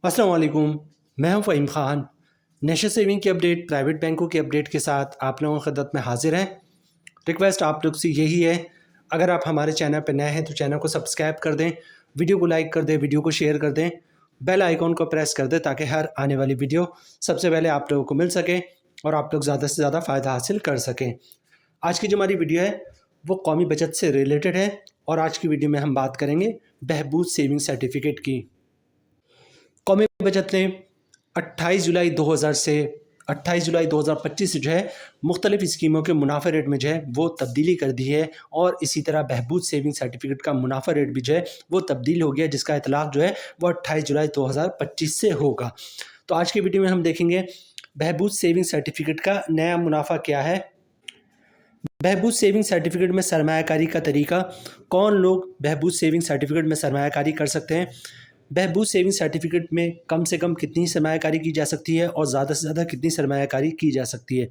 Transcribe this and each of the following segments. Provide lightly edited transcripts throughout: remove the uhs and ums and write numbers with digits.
अस्सलाम वालेकुम। मैं हूं फ़हीम ख़ान। नेशनल सेविंग की अपडेट, प्राइवेट बैंकों की अपडेट के साथ आप लोगों की खिदमत में हाजिर हैं। रिक्वेस्ट आप लोग से यही है, अगर आप हमारे चैनल पर नए हैं तो चैनल को सब्सक्राइब कर दें, वीडियो को लाइक कर दें, वीडियो को शेयर कर दें, बेल आइकॉन को प्रेस कर दें ताकि हर आने वाली वीडियो सबसे पहले आप लोगों को मिल सके और आप लोग ज़्यादा से ज़्यादा फ़ायदा हासिल कर सकें। आज की जो हमारी वीडियो है वो कौमी बचत से रिलेटेड है और आज की वीडियो में हम बात करेंगे बहबूद सेविंग सर्टिफिकेट की। कौमी बचत ने 28 जुलाई 2000 से 28 जुलाई 2025 से जो है मुख्तलिफ स्कीमों के मुनाफा रेट में जो है वो तब्दीली कर दी है और इसी तरह बहबूद सेविंग सर्टिफिकेट का मुनाफा रेट भी जो है वो तब्दील हो गया, जिसका इतलाक़ जो है वो 28 जुलाई 2025 से होगा। तो आज की वीडियो में हम देखेंगे बहबूद सेविंग सर्टिफिकेट का नया मुनाफा क्या है, बहबूद सेविंग सर्टिफिकेट में सरमायाकारी का तरीका, कौन लोग बहबूद सेविंग सर्टिफिकेट में सरमायाकारी कर सकते हैं, बहबूद सेविंग सर्टिफिकेट में कम से कम कितनी सरमायाकारी की जा सकती है और ज़्यादा से ज़्यादा कितनी सरमायाकारी की जा सकती है,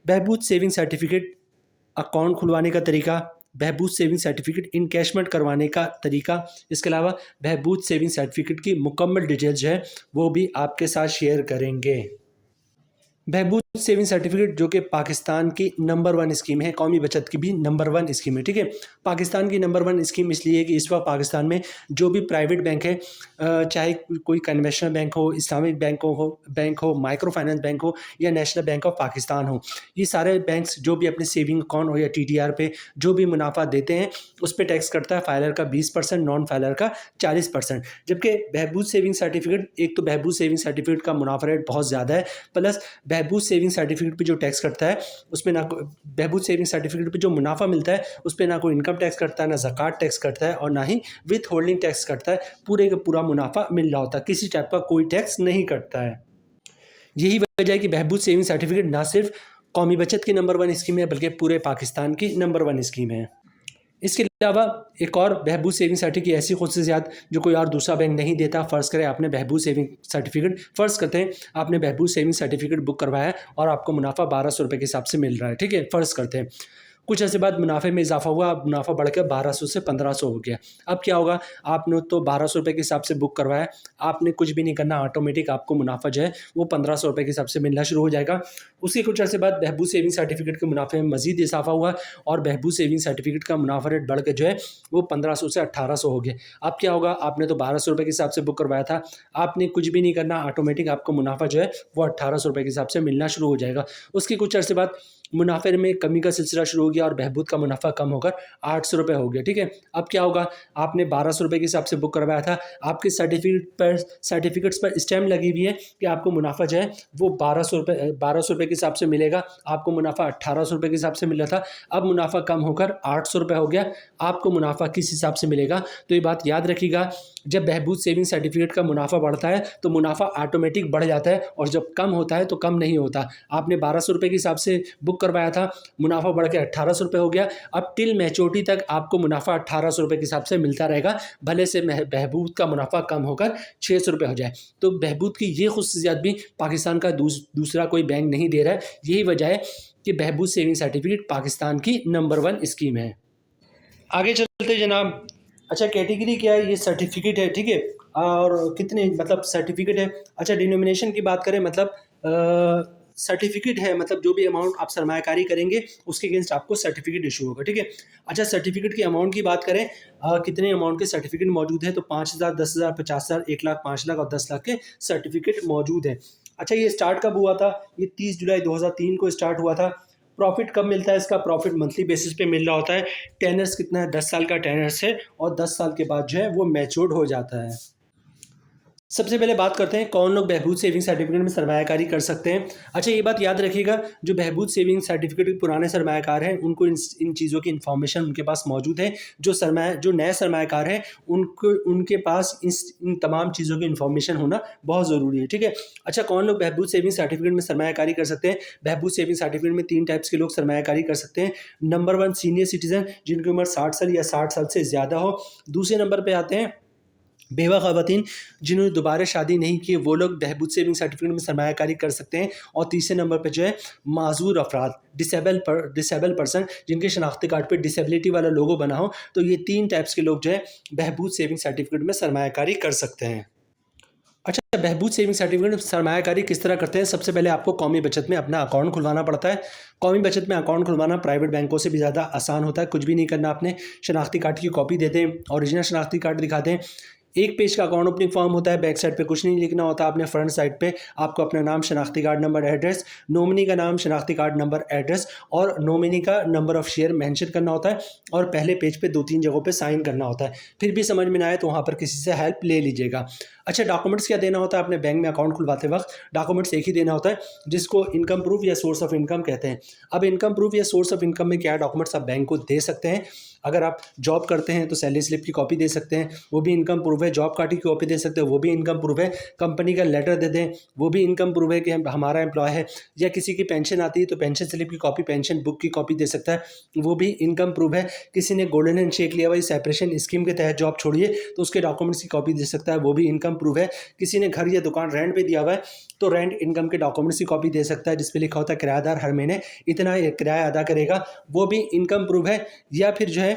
बहबूद सेविंग सर्टिफिकेट अकाउंट खुलवाने का तरीका, बहबूद सेविंग सर्टिफिकेट इनकैशमेंट करवाने का तरीका, इसके अलावा बहबूद सेविंग सर्टिफिकेट की मुकम्मल डिटेल्स जो है वो भी आपके साथ शेयर करेंगे। बहबूद सेविंग सर्टिफिकेट जो कि पाकिस्तान की नंबर 1 स्कीम है, कौमी बचत की भी नंबर 1 स्कीम है। ठीक है, पाकिस्तान की नंबर 1 स्कीम इसलिए है कि इस वक्त पाकिस्तान में जो भी प्राइवेट बैंक है, चाहे कोई कन्वेंशनल बैंक हो, इस्लामिक बैंक हो, माइक्रो फाइनेंस बैंक हो या नेशनल बैंक ऑफ पाकिस्तान हो, ये सारे बैंक्स जो भी अपने सेविंग अकाउंट हो या TDR पे जो भी मुनाफा देते हैं उस पर टैक्स करता है फाइलर का 20%, नॉन फाइलर का 40%। जबकि बहबूद सेविंग सर्टिफिकेट, एक तो बहबूद सेविंग सर्टिफिकेट का मुनाफा रेट बहुत ज़्यादा है, प्लस बहबूद सेविंग सर्टिफिकेट पे जो टैक्स करता है उसमें ना बहबूद सेविंग सर्टिफिकेट पे जो मुनाफा मिलता है उस पर ना कोई इनकम टैक्स करता है, ना ज़कात टैक्स करता है और ना ही विथ होल्डिंग टैक्स करता है। पूरे का पूरा मुनाफा मिल रहा होता है, किसी टाइप का कोई टैक्स नहीं करता है। यही वजह है कि बहबूद सेविंग सर्टिफिकेट ना सिर्फ कौमी बचत की नंबर 1 स्कीम है बल्कि पूरे पाकिस्तान की नंबर 1 स्कीम है। इसके अलावा एक और बहबूद सेविंग सर्टिफिकेट की ऐसी खुसूसियात जो कोई और दूसरा बैंक नहीं देता। फ़र्ज़ करें आपने बहबूद सेविंग सर्टिफिकेट, फ़र्ज़ करते हैं आपने बहबूद सेविंग सर्टिफिकेट बुक करवाया और आपको मुनाफा 1200 रुपये के हिसाब से मिल रहा है। ठीक है, फ़र्ज़ करते हैं कुछ ऐसे बाद मुनाफे में इजाफा हुआ, अब मुनाफा बढ़कर 1200 से 1500 हो गया। अब क्या होगा, आपने तो 1200 रुपये के हिसाब से बुक करवाया, आपने कुछ भी नहीं करना, ऑटोमेटिक आपको मुनाफा जो है वो 1500 रुपये के हिसाब से मिलना शुरू हो जाएगा। उसके कुछ अर्से बाद बहबूद सेविंग सर्टिफिकेट के मुनाफे में मज़ीद इजाफा हुआ और बहबूद सेविंग सर्टिफिकेट का मुनाफा रेट बढ़ के जो है वो 1500 से 1800 हो गया। अब क्या होगा, आपने तो 1200 रुपये के हिसाब से बुक करवाया था, आपने कुछ भी नहीं करना, ऑटोमेटिक आपको मुनाफा जो है वो 1800 रुपये के हिसाब से मिलना शुरू हो जाएगा। उसके कुछ अर्से बाद मुनाफे में कमी का सिलसिला शुरू हो गया और बहबूद का मुनाफा कम होकर 800 रुपये हो गया। ठीक है, अब क्या होगा, आपने 1200 रुपये के हिसाब से बुक करवाया था, आपके सर्टिफिकेट्स पर स्टैम्प लगी हुई है कि आपको मुनाफा जो है वो 1200 रुपये के हिसाब से मिलेगा, आपको मुनाफा 1800 रुपये के हिसाब से मिल रहा था, अब मुनाफा कम होकर 800 रुपये हो गया। आपको मुनाफा किस हिसाब से मिलेगा, तो ये बात याद रखिएगा, जब बहबूद सेविंग सर्टिफिकेट का मुनाफा बढ़ता है तो मुनाफा ऑटोमेटिक बढ़ जाता है और जब कम होता है तो कम नहीं होता। आपने 1200 रुपये के हिसाब से बुक करवाया था, मुनाफा बढ़ के 1800 रुपये हो गया, अब टिल मैच्योरिटी तक आपको मुनाफा 1800 रुपये के हिसाब से मिलता रहेगा, भले से बहबूद का मुनाफा कम होकर 600 रुपये हो जाए। तो बहबूद की ये खुसूसियात भी पाकिस्तान का दूसरा कोई बैंक नहीं दे रहा है। यही वजह है कि बहबूद सेविंग सर्टिफिकेट पाकिस्तान की नंबर 1 स्कीम है। आगे चलते जनाब, अच्छा कैटेगरी क्या है, ये सर्टिफिकेट है। ठीक है, और कितने मतलब सर्टिफिकेट है। अच्छा डिनोमिनेशन की बात करें, मतलब सर्टिफिकेट है, मतलब जो भी अमाउंट आप सरमायाकारी करेंगे उसके अगेंस्ट आपको सर्टिफिकेट इशू होगा। ठीक है, अच्छा सर्टिफिकेट की अमाउंट की बात करें, कितने अमाउंट के सर्टिफिकेट मौजूद है, तो 5000, 10,000, 50,000, 1 लाख, 5 लाख और 10 लाख के सर्टिफिकेट मौजूद है। अच्छा ये स्टार्ट कब हुआ था, ये 30 जुलाई 2003 को स्टार्ट हुआ था। प्रॉफिट कब मिलता है, इसका प्रॉफिट मंथली बेसिस पे मिल रहा होता है। टेनर्स कितना है, 10 साल का टेनर्स है और 10 साल के बाद जो है वो मैच्योर्ड हो जाता है। सबसे पहले बात करते हैं कौन लोग बहबूद सेविंग सर्टिफिकेट में सरमायाकारी कर सकते हैं। अच्छा ये बात याद रखिएगा, जो बहबूद सेविंग सर्टिफिकेट के पुराने सरमायाकार हैं उनको इन चीज़ों की इन्फॉर्मेशन उनके पास मौजूद है। जो नए सरमायाकार हैं उनके पास इन तमाम चीज़ों की इन्फॉर्मेशन होना बहुत ज़रूरी है। ठीक है, अच्छा कौन लोग बहबूद सेविंग सर्टिफिकेट में सरमायाकारी कर सकते हैं। बहबूद सेविंग सर्टिफिकेट में 3 टाइप्स के लोग सरमायाकारी कर सकते हैं। नंबर 1 सीनियर सिटीजन, जिनकी उम्र 60 साल या 60 साल से ज़्यादा हो। दूसरे नंबर पर आते हैं बेवा ख़वातीन, जिन्होंने दोबारा शादी नहीं की, वो लोग बहबूद सेविंग सर्टिफिकेट में सरमायाकारी कर सकते हैं। और तीसरे नंबर पे जो है माजूर अफराद, डिसेबल पर्सन, जिनके शनाख्ती कार्ड पे डिसेबिलिटी वाला लोगो बना हो। तो ये 3 टाइप्स के लोग जो है बहबूद सेविंग सर्टिफिकेट में सरमायाकारी कर सकते हैं। अच्छा, बहबूद सेविंग सर्टिफिकेट में सरमायाकारी किस तरह करते हैं? सबसे पहले आपको कौमी बचत में अपना अकाउंट खुलवाना पड़ता है। कौमी बचत में अकाउंट खुलवाना प्राइवेट बैंकों से भी ज़्यादा आसान होता है। कुछ भी नहीं करना आपने, शनाख्ती कार्ड की कॉपी दे दें, ओरिजिनल शनाख्ती कार्ड दिखा दें। एक पेज का अकाउंट ओपनिंग फॉर्म होता है, बैक साइड पे कुछ नहीं लिखना होता आपने। फ्रंट साइड पे आपको अपना नाम, शनाख्ती कार्ड नंबर, एड्रेस, नॉमिनी का नाम, शनाख्ती कार्ड नंबर, एड्रेस और नॉमिनी का नंबर ऑफ शेयर मेंशन करना होता है और पहले पेज पे 2-3 जगहों पे साइन करना होता है। फिर भी समझ में ना आए तो वहाँ पर किसी से हेल्प ले लीजिएगा। अच्छा, डॉक्यूमेंट्स क्या देना होता है अपने बैंक में अकाउंट खुलवाते वक्त? डॉक्यूमेंट्स एक ही देना होता है जिसको इनकम प्रूफ या सोर्स ऑफ इनकम कहते हैं। अब इनकम प्रूफ या सोर्स ऑफ इनकम में क्या डॉक्यूमेंट्स आप बैंक को दे सकते हैं? अगर आप जॉब करते हैं तो सैलरी स्लिप की कॉपी दे सकते हैं, वो भी इनकम प्रूफ है। जॉब कार्ड की कॉपी दे सकते हैं, वो भी इनकम प्रूफ है। कंपनी का लेटर दे दें, वो भी इनकम प्रूफ है कि हमारा एम्प्लॉय है। या किसी की पेंशन आती है तो पेंशन स्लिप की कॉपी, पेंशन बुक की कॉपी दे सकता है, वो भी इनकम प्रूफ है। किसी ने गोल्डन हैंडशेक लिया हुआ सेपरेशन स्कीम के तहत जॉब छोड़िए तो उसके डॉक्यूमेंट्स की कॉपी दे सकता है, वो भी इनकम प्रूफ है। किसी ने घर या दुकान रेंट पे दिया हुआ है तो रेंट इनकम के डॉक्यूमेंट्स की कॉपी दे सकता है, जिसपे लिखा होता है किराएदार हर महीने इतना किराया अदा करेगा, वो भी इनकम प्रूफ है। या फिर जो है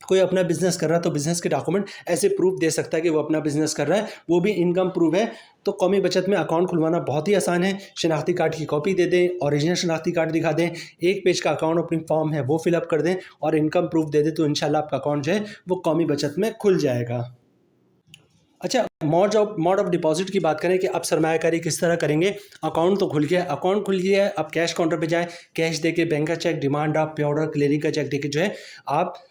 कोई अपना बिजनेस कर रहा है तो बिजनेस के डॉक्यूमेंट ऐसे प्रूफ दे सकता है कि वो अपना बिजनेस कर रहा है, वो भी इनकम प्रूफ है। तो कौमी बचत में अकाउंट खुलवाना बहुत ही आसान है। शनाख्ती कार्ड की कॉपी दे दें, ओरिजिनल शनाख्ती कार्ड दिखा दें, एक पेज का अकाउंट ओपनिंग फॉर्म है वो फिलअप कर दें और इनकम प्रूफ दे दें तो इंशाल्लाह आपका अकाउंट जो है वो कौमी बचत में खुल जाएगा। अच्छा, मोड ऑफ डिपॉजिट की बात करें कि आप सरमायाकारी किस तरह करेंगे। अकाउंट तो खुल गया, अकाउंट खुल गया है, अब कैश काउंटर पे जाएँ, कैश देके बैंक का चेक, डिमांड ड्राफ्ट, पे ऑर्डर, क्लियरिंग का चेक देके जो है आप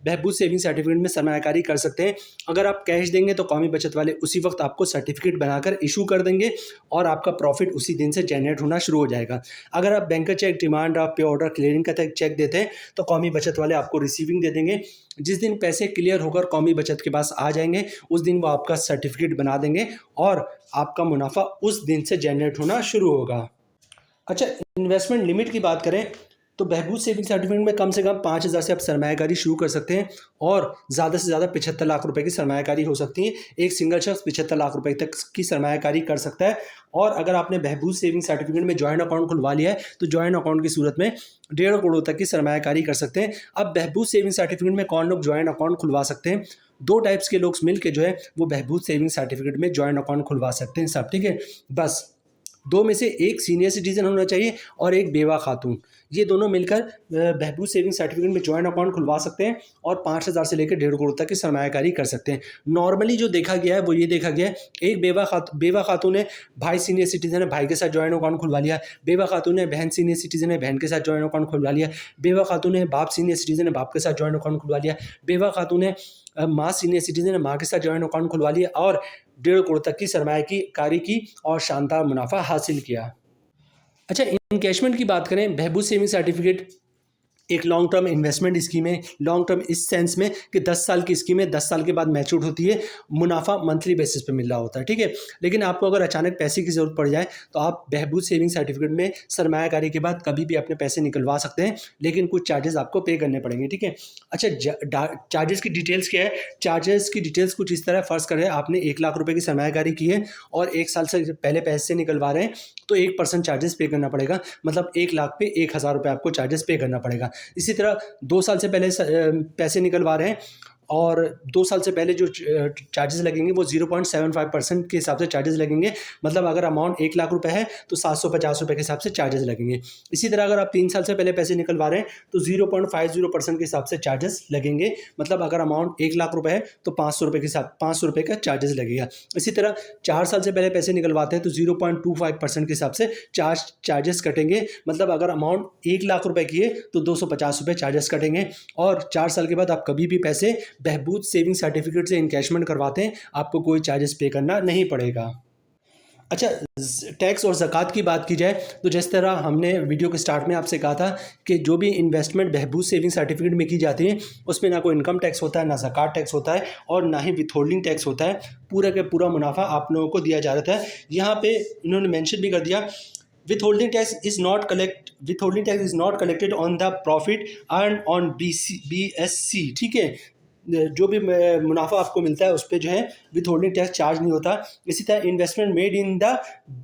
बहबूद सेविंग सर्टिफिकेट में सरमायाकारी कर सकते हैं। अगर आप कैश देंगे तो कौमी बचत वाले उसी वक्त आपको सर्टिफिकेट बनाकर इशू कर देंगे और आपका प्रॉफिट उसी दिन से जनरेट होना शुरू हो जाएगा। अगर आप बैंक का चेक, डिमांड ड्राफ्ट, पे ऑर्डर, क्लियरिंग का चेक देते हैं तो कौमी बचत वाले आपको रिसीविंग दे देंगे। जिस दिन पैसे क्लियर होकर कौमी बचत के पास आ जाएंगे उस दिन वो आपका सर्टिफिकेट बना देंगे और आपका मुनाफा उस दिन से जनरेट होना शुरू होगा। अच्छा, इन्वेस्टमेंट लिमिट की बात करें तो बहबूद सेविंग सर्टिफिकेट में कम से कम 5,000 से आप सरमायाकारी शुरू कर सकते हैं और ज़्यादा से ज़्यादा 75 लाख रुपए की सरमायाकारी हो सकती है। एक सिंगल शख्स 75 लाख रुपए तक की सरमायाकारी कर सकता है। और अगर आपने बहबूद सेविंग सर्टिफिकेट में जॉइंट अकाउंट खुलवा लिया है तो जॉइंट अकाउंट की सूरत में 1.5 करोड़ तक की सरमायाकारी कर सकते हैं। अब बहबूद सेविंग सर्टिफिकेट में कौन लोग जॉइंट अकाउंट खुलवा सकते हैं? 2 टाइप्स के लोग मिल के जो है वो बहबूद सेविंग सर्टिफिकेट में जॉइंट अकाउंट खुलवा सकते हैं सब, ठीक है। बस 2 में से एक सीनियर सिटीजन होना चाहिए और एक बेवा खातून, ये दोनों मिलकर बहबूद सेविंग सर्टिफिकेट में जॉइंट अकाउंट खुलवा सकते हैं और 5,000 से लेकर 1.5 करोड़ तक की सरमायाकारी कर सकते हैं। नॉर्मली जो देखा गया है वो ये देखा गया है, एक बेवा खातून है, भाई सीनियर सिटीजन है, भाई के साथ जॉइंट अकाउंट खुलवा लिया। बेवा खातून है, बहन सीनियर सिटीजन है, बहन के साथ जॉइंट अकाउंट खुलवा लिया। बेवा खातून है, बाप सीनियर सिटीजन है, बाप के साथ जॉइंट अकाउंट खुलवा लिया। बेवा खातून है, माँ सीनियर सिटीजन है, माँ के साथ जॉइंट अकाउंट खुलवा लिया और 1.5 करोड़ तक की सरमायाकारी की और शानदार मुनाफा हासिल किया। अच्छा, इनकैशमेंट की बात करें, बहबूद सेविंग सर्टिफिकेट एक लॉन्ग टर्म इन्वेस्टमेंट स्कीम है। लॉन्ग टर्म इस सेंस में कि 10 साल की स्कीम है, 10 साल के बाद मैच्योर होती है, मुनाफा मंथली बेसिस पे मिल रहा होता है, ठीक है। लेकिन आपको अगर अचानक पैसे की ज़रूरत पड़ जाए तो आप बहबूद सेविंग सर्टिफिकेट में सरमायाकारी के बाद कभी भी अपने पैसे निकलवा सकते हैं, लेकिन कुछ चार्जेस आपको पे करने पड़ेंगे, ठीक है। अच्छा, चार्जेस की डिटेल्स क्या है? चार्जेस की डिटेल्स कुछ इस तरह, फ़र्ज़ करें आपने 1 लाख रुपये की सरमायाकारी की है और 1 साल से पहले पैसे निकलवा रहे हैं तो 1% चार्जेस पे करना पड़ेगा, मतलब 1 लाख पे 1,000 रुपये आपको चार्जेस पे करना पड़ेगा। इसी तरह 2 साल से पहले पैसे निकलवा रहे हैं और 2 साल से पहले जो चार्जेस लगेंगे वो 0.75% के हिसाब से चार्जेस लगेंगे, मतलब अगर अमाउंट 1 लाख रुपए है तो 750 रुपये के हिसाब से चार्जेस लगेंगे। इसी तरह अगर आप 3 साल से पहले पैसे निकलवा रहे हैं तो 0.50% के हिसाब से चार्जेस लगेंगे, मतलब अगर अमाउंट 1 लाख रुपए है तो 500 रुपये के साथ 500 रुपये का चार्जेस लगेगा। इसी तरह 4 साल से पहले पैसे निकलवाते हैं तो 0.25% के हिसाब से चार्जेस कटेंगे, मतलब अगर अमाउंट 1 लाख रुपये की है तो 250 रुपये चार्जेस कटेंगे। और 4 साल के बाद आप कभी भी पैसे बहबूद सेविंग सर्टिफिकेट से इनकैशमेंट करवाते हैं, आपको कोई चार्जेस पे करना नहीं पड़ेगा। अच्छा, टैक्स और ज़कात की बात की जाए तो जिस तरह हमने वीडियो के स्टार्ट में आपसे कहा था कि जो भी इन्वेस्टमेंट बहबूद सेविंग सर्टिफिकेट में की जाती है उसमें ना कोई इनकम टैक्स होता है, ना ज़कात टैक्स होता है और ना ही विथहोल्डिंग टैक्स होता है। पूरा का पूरा मुनाफा आप लोगों को दिया जा रहा था। यहाँ पे इन्होंने मेंशन भी कर दिया, withholding tax is not collected on the profit earned on BSC, ठीक है। जो भी मुनाफा आपको मिलता है उस पर जो है विथहोल्डिंग टैक्स चार्ज नहीं होता। इसी तरह investment made in the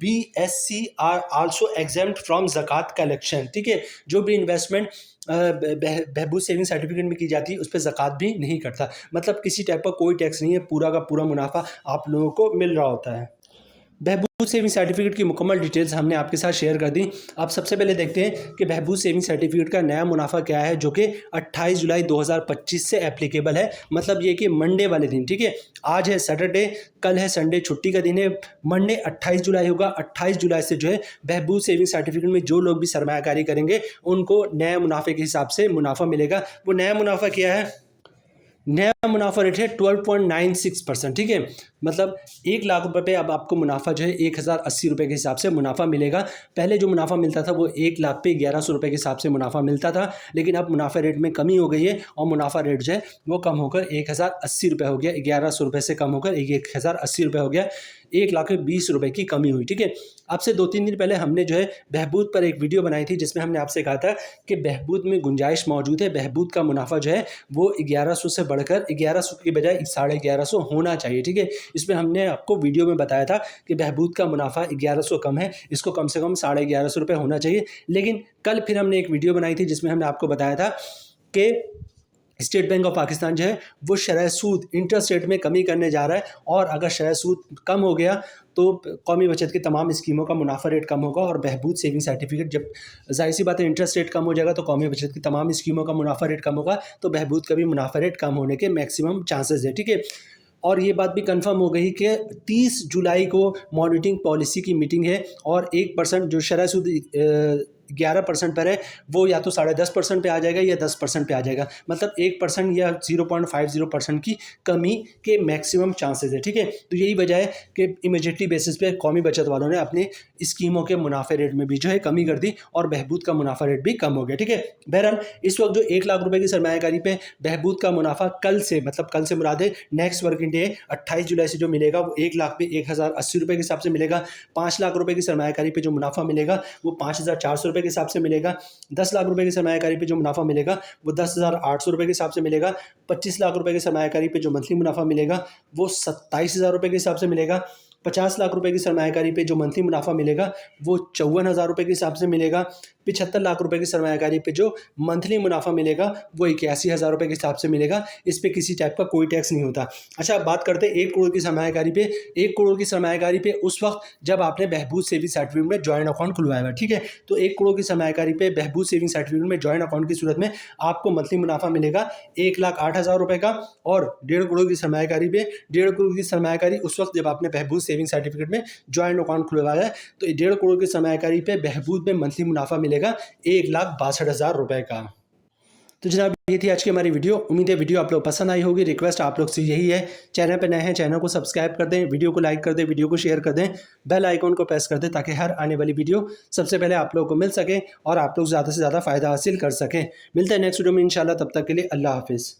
BSC are also exempt from ज़कात कलेक्शन, ठीक है। जो भी इन्वेस्टमेंट बहबूद सेविंग सर्टिफिकेट में की जाती है उस पर ज़कात भी नहीं कटता। मतलब किसी टाइप का कोई टैक्स नहीं है, पूरा का पूरा मुनाफा आप लोगों को मिल रहा होता है। बहबूद सेविंग सर्टिफिकेट की मुकम्मल डिटेल्स हमने आपके साथ शेयर कर दी। आप सबसे पहले देखते हैं कि बहबूद सेविंग सर्टिफिकेट का नया मुनाफा क्या है, जो कि 28 जुलाई 2025 से एप्लीकेबल है। मतलब ये कि मंडे वाले दिन, ठीक है, आज है सैटरडे, कल है संडे, छुट्टी का दिन है, मंडे 28 जुलाई होगा। 28 जुलाई से जो है बहबूद सेविंग सर्टिफिकेट में जो लोग भी सरमायाकारी करेंगे उनको नए मुनाफे के हिसाब से मुनाफा मिलेगा। वो नया मुनाफा क्या है? नया मुनाफा रेट है 12.96%, ठीक है। मतलब 1 लाख रुपए पे अब आपको मुनाफा जो है 1080 रुपये के हिसाब से मुनाफा मिलेगा। पहले जो मुनाफा मिलता था वो 1 लाख पे 1100 रुपये के हिसाब से मुनाफा मिलता था, लेकिन अब मुनाफा रेट में कमी हो गई है और मुनाफा रेट जो है वो कम होकर 1080 रुपये हो गया। 1100 रुपये से कम होकर 1080 रुपये हो गया। 1,20,000 रुपये की कमी हुई, ठीक है। अब से 2-3 दिन पहले हमने जो है बहबूद पर एक वीडियो बनाई थी जिसमें हमने आपसे कहा था कि बहबूद में गुंजाइश मौजूद है। बहबूद का मुनाफा जो है वो 1100 से बढ़कर 1100 की बजाय 1150 होना चाहिए, ठीक है। इसमें हमने आपको वीडियो में बताया था कि बहबूद का मुनाफा 1100 कम है, इसको कम से कम 1150 रुपये होना चाहिए। लेकिन कल फिर हमने एक वीडियो बनाई थी जिसमें हमने आपको बताया था कि स्टेट बैंक ऑफ पाकिस्तान जो है वो शरह सूद इंटरेस्ट रेट में कमी करने जा रहा है, और अगर शरह सूद कम हो गया तो कौमी बचत की तमाम स्कीमों का मुनाफा रेट कम होगा। और बहबूद सेविंग सर्टिफिकेट, जब जाहिर सी बात है इंटरेस्ट रेट कम हो जाएगा तो कौमी बचत की तमाम स्कीमों का मुनाफा रेट कम होगा, तो बहबूद का भी मुनाफा रेट कम होने के मैक्सिमम चांसेस है, ठीक है। और ये बात भी कंफर्म हो गई कि 30 जुलाई को मॉनिटरिंग पॉलिसी की मीटिंग है, और 1% जो शरह सूद 11% पर है वो या तो 10.5% पे आ जाएगा या 10% पे आ जाएगा। मतलब 1% या 0.50% की कमी के मैक्सिमम चांसेस है, ठीक है। तो यही वजह है कि इमीडिएटली बेसिस पे कौमी बचत वालों ने अपनी स्कीमों के मुनाफे रेट में भी जो है कमी कर दी और बहबूद का मुनाफा रेट भी कम हो गया, ठीक है। बहरहाल इस वक्त जो 1 लाख रुपए की सरमायाकारी पे बहबूद का मुनाफा कल से, मतलब कल से मुराद है नेक्स्ट वर्किंग डे 28 जुलाई से जो मिलेगा वो 1 लाख पे 1080 रुपये के हिसाब से मिलेगा। 5 लाख रुपए की सरमायाकारी पे जो मुनाफा मिलेगा वो 5400 रुपये के हिसाब से मिलेगा। 10 लाख रुपए की सरमायाकारी पे जो मुनाफा मिलेगा वो 10,800 रुपये के हिसाब से मिलेगा। 25 लाख रुपए की सरमायाकारी पे जो मंथली मुनाफा मिलेगा वो 27,000 रुपये के हिसाब से मिलेगा। 50 लाख रुपए की सरमायाकारी पे जो मंथली मुनाफा मिलेगा वो 54,000 रुपये के हिसाब से मिलेगा। 75 लाख रुपए की सरमायाकारी पे जो मंथली मुनाफा मिलेगा वो 81,000 रुपये के हिसाब से मिलेगा। इस पे किसी टाइप का कोई टैक्स नहीं होता। अच्छा, बात करते हैं 1 करोड़ की सरमायाकारी पे। 1 करोड़ की सरमायाकारी पे उस वक्त जब आपने बहबूद सेविंग सर्टिफिकेट में जॉइंट अकाउंट खुलवाया है, ठीक है। तो 1 करोड़ की सरमायाकारी पे बहबूद सेविंग सर्टिफिकेट में जॉइंट अकाउंट की सूरत में आपको मंथली मुनाफा मिलेगा 1,08,000 रुपये का। और 1.5 करोड़ की सरमायाकारी पे 1.5 करोड़ की सरमायाकारी उस वक्त जब आपने बहबूद सेविंग सर्टिफिकेट में जॉइंट अकाउंट खुलवाया है, तो 1.5 करोड़ की सरमायाकारी पे बहबूद में मंथली मुनाफा मिलेगा 1,62,000 रुपये का। तो जनाब ये थी आज की हमारी वीडियो। उम्मीद है वीडियो आप लोग पसंद आई होगी। रिक्वेस्ट आप लोग से यही है, चैनल पे नए हैं चैनल को सब्सक्राइब कर दें, वीडियो को लाइक कर दें, वीडियो को शेयर कर दें, बेल आइकॉन को प्रेस कर दें ताकि हर आने वाली वीडियो सबसे पहले आप लोगों को मिल सके और आप लोग ज़्यादा से ज़्यादा फ़ायदा हासिल कर सकें। मिलते हैं नेक्स्ट वीडियो में इंशाल्लाह, तब तक के लिए अल्लाह हाफिज़।